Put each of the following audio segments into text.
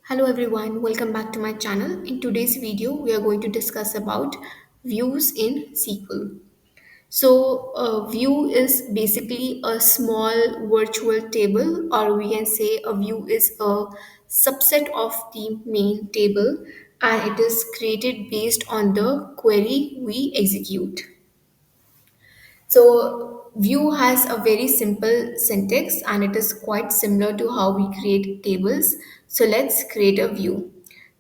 Hello everyone, welcome back to my channel. In today's video, we are going to discuss about views in SQL. So, a view is basically a small virtual table, or we can say a view is a subset of the main table, and it is created based on the query we execute. So view has a very simple syntax and it is quite similar to how we create tables. So let's create a view.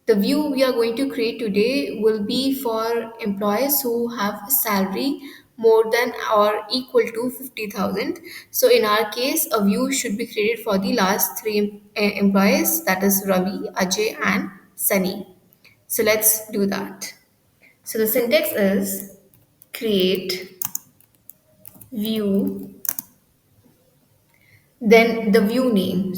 The view we are going to create today will be for employees who have a salary more than or equal to 50,000. So in our case, a view should be created for the last three employees, that is Ravi, Ajay and Sunny. So let's do that. So the syntax is create view, then the view name.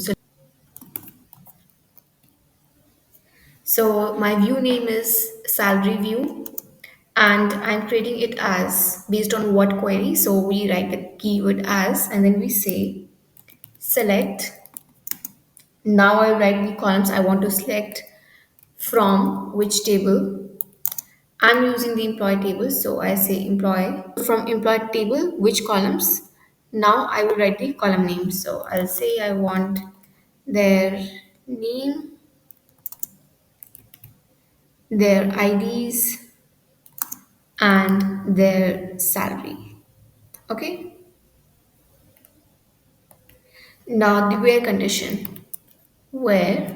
So my view name is salary view, and I'm creating it as based on what query. So we write the keyword as, and then we say select. Now I write the columns I want to select from which table. I'm using the employee table, so I say employee. From employee table, which columns? Now I will write the column name. So I'll say I want their name, their IDs, and their salary. Okay. Now the where condition, where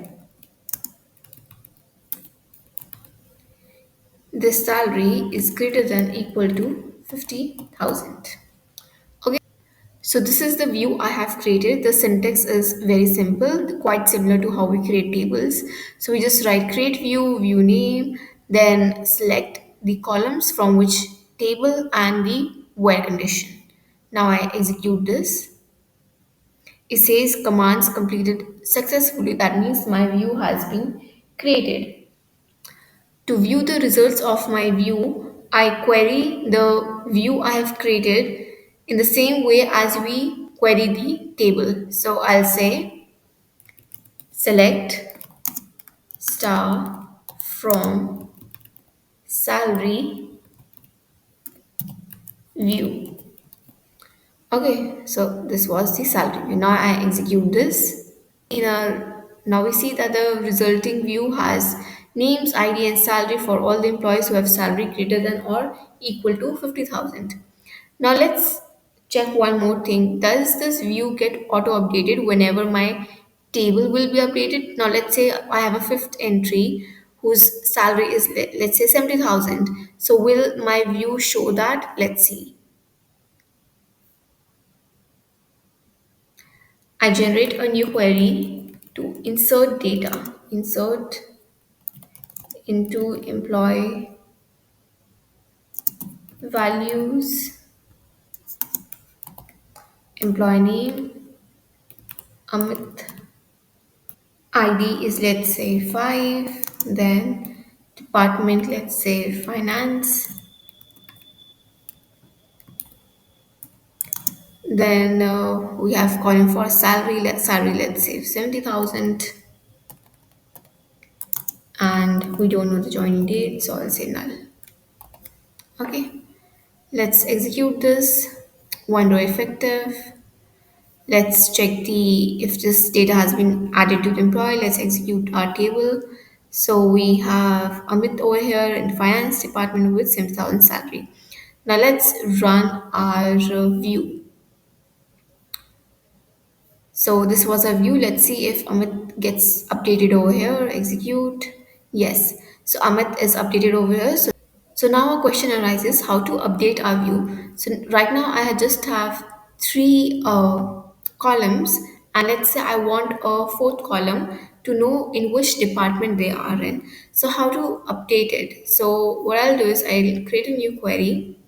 the salary is greater than equal to 50,000. Okay. So this is the view I have created. The syntax is very simple, quite similar to how we create tables. So we just write create view, view name, then select the columns from which table and the where condition. Now I execute this. It says commands completed successfully. That means my view has been created. To view the results of my view, I query the view I have created in the same way as we query the table. So I'll say select star from salary view. Okay, so this was the salary view. Now I execute this. Now we see that the resulting view has names, ID, and salary for all the employees who have salary greater than or equal to 50,000. Now let's check one more thing. Does this view get auto updated whenever my table will be updated? Now let's say I have a fifth entry whose salary is let's say 70,000. So will my view show that? Let's see. I generate a new query to insert data, insert into employee values, employee name, Amit, ID is let's say 5, then department let's say finance, then we have column for salary, let's say 70,000, and we don't know the joining date, so I'll say null. Okay, let's execute this. One row effective. Let's check the if this data has been added to the employee. Let's execute our table. So we have Amit over here in finance department with 7,000 salary. Now let's run our view. So this was our view. Let's see if Amit gets updated over here. Execute. Yes. So Amit is updated over here. So now a question arises how to update our view. So right now I just have three columns, and let's say I want a fourth column to know in which department they are in. So how to update it? So what I'll do is I'll create a new query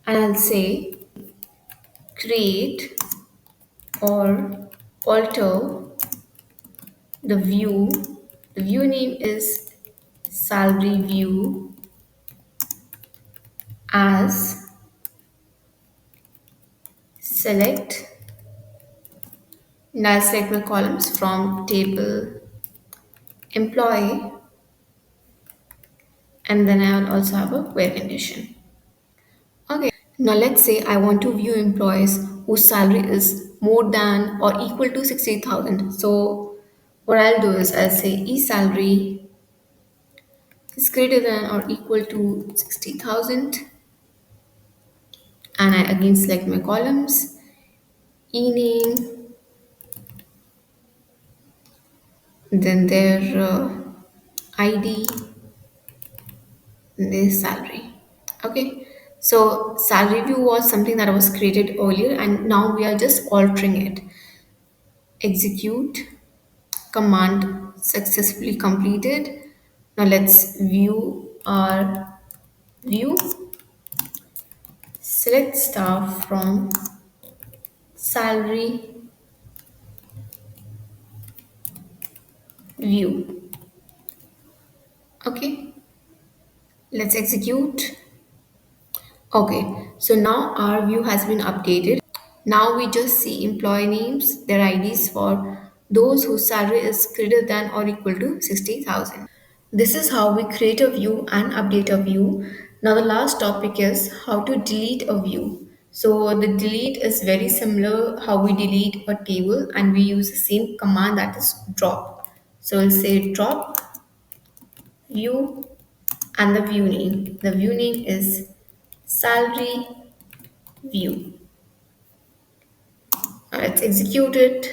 and I'll say create or alter the view. The view name is salary view as select. Now I'll select my columns from table employee, and then I will also have a where condition. Okay, now let's say I want to view employees whose salary is more than or equal to 60,000. So what I'll do is I'll say e salary is greater than or equal to 60,000, and I again select my columns, e name, then their ID, and their salary. Okay, so salary view was something that was created earlier, and now we are just altering it. Execute command successfully completed. Now let's view our view. Select staff from salary view. Okay, let's execute. Okay, so now our view has been updated. Now we just see employee names, their IDs for those whose salary is greater than or equal to 60,000. This is how we create a view and update a view. Now the last topic is how to delete a view. So the delete is very similar how we delete a table, and we use the same command, that is drop. So we'll say drop view and the view name. The view name is salary view. Now let's execute it.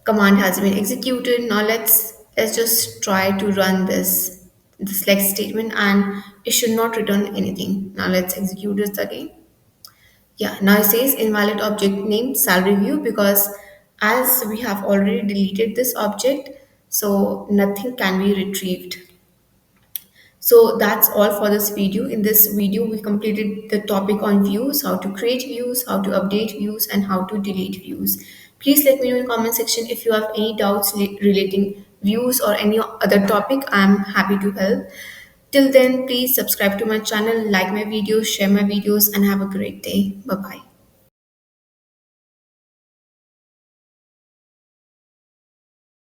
Command has been executed. Now let's just try to run this select statement, and it should not return anything. Now let's execute this again. Yeah, now it says invalid object name salary view, because as we have already deleted this object, so nothing can be retrieved. So that's all for this video. In this video, we completed the topic on views, how to create views, how to update views, and how to delete views. Please let me know in the comment section if you have any doubts relating views or any other topic. I'm happy to help. Till then, please subscribe to my channel, like my videos, share my videos, and have a great day. Bye bye.